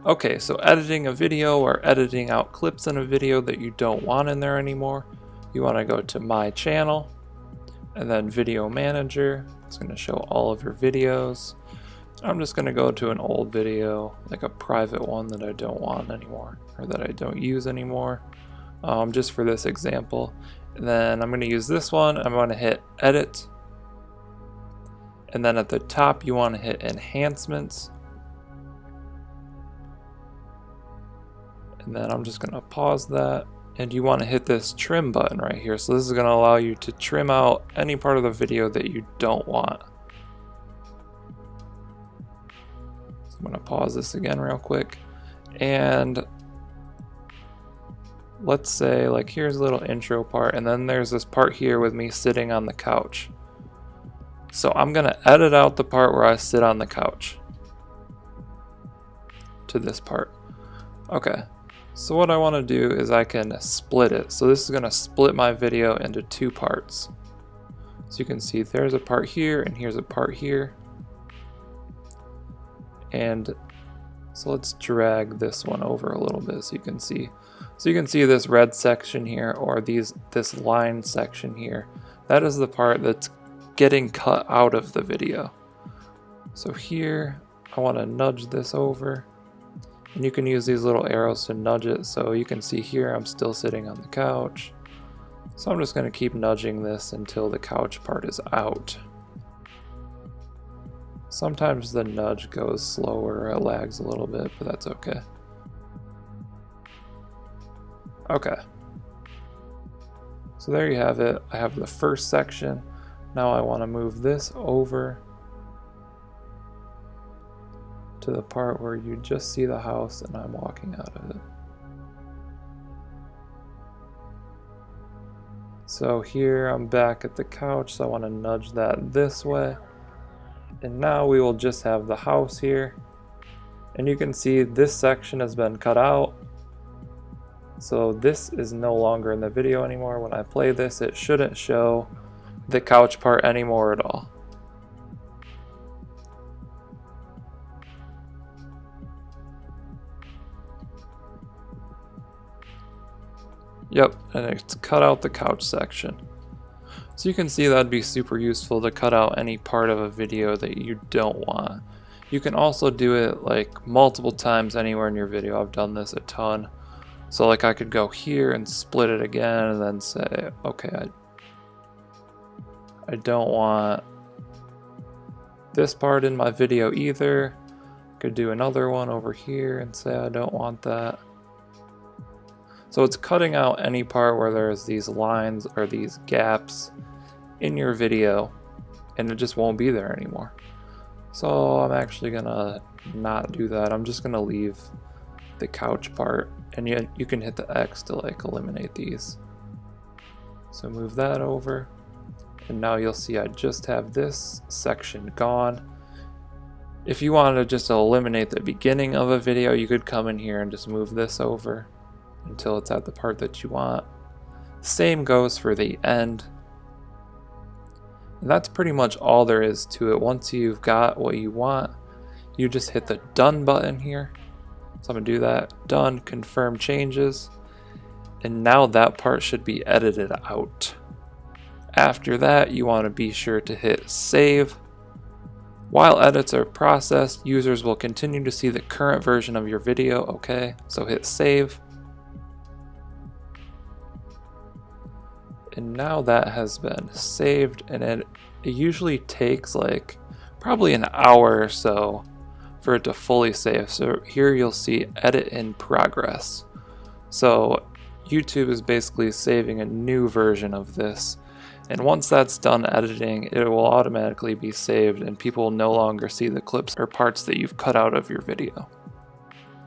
Okay, so editing a video or editing out clips in a video that you don't want in there anymore, you want to go to My Channel, and then Video Manager. It's going to show all of your videos. I'm just going to go to an old video, like a private one that I don't want anymore, or that I don't use anymore, just for this example. And then I'm going to use this one. I'm going to hit Edit, and then at the top you want to hit Enhancements. And then I'm just going to pause that, and you want to hit this trim button right here. So this is going to allow you to trim out any part of the video that you don't want. So I'm going to pause this again real quick, and let's say, like, here's a little intro part, and then there's this part here with me sitting on the couch. So I'm going to edit out the part where I sit on the couch to this part. Okay. So what I want to do is I can split it. So this is going to split my video into two parts. So you can see there's a part here and here's a part here. And so let's drag this one over a little bit so you can see. So you can see this red section here, or this line section here. That is the part that's getting cut out of the video. So here I want to nudge this over. And you can use these little arrows to nudge it, so you can see here I'm still sitting on the couch. So I'm just going to keep nudging this until the couch part is out. Sometimes the nudge goes slower, it lags a little bit, but that's okay. Okay. So there you have it. I have the first section. Now I want to move this over to the part where you just see the house and I'm walking out of it. So here I'm back at the couch, so I want to nudge that this way. And now we will just have the house here. And you can see this section has been cut out. So this is no longer in the video anymore. When I play this, it shouldn't show the couch part anymore at all. Yep, and it's cut out the couch section. So you can see that'd be super useful to cut out any part of a video that you don't want. You can also do it like multiple times anywhere in your video. I've done this a ton. So like I could go here and split it again and then say, okay, I don't want this part in my video either. Could do another one over here and say I don't want that. So it's cutting out any part where there's these lines or these gaps in your video, and it just won't be there anymore. So I'm actually gonna not do that. I'm just gonna leave the couch part, and you can hit the X to like eliminate these. So move that over, and now you'll see I just have this section gone. If you wanted to just eliminate the beginning of a video, you could come in here and just move this over until it's at the part that you want. Same goes for the end. And that's pretty much all there is to it. Once you've got what you want, you just hit the done button here. So I'm gonna do that. Done, confirm changes. And now that part should be edited out. After that, you want to be sure to hit save. While edits are processed, users will continue to see the current version of your video. Okay, so hit save. And now that has been saved, and it usually takes like probably an hour or so for it to fully save. So here you'll see edit in progress. So YouTube is basically saving a new version of this, and once that's done editing, it will automatically be saved and people will no longer see the clips or parts that you've cut out of your video.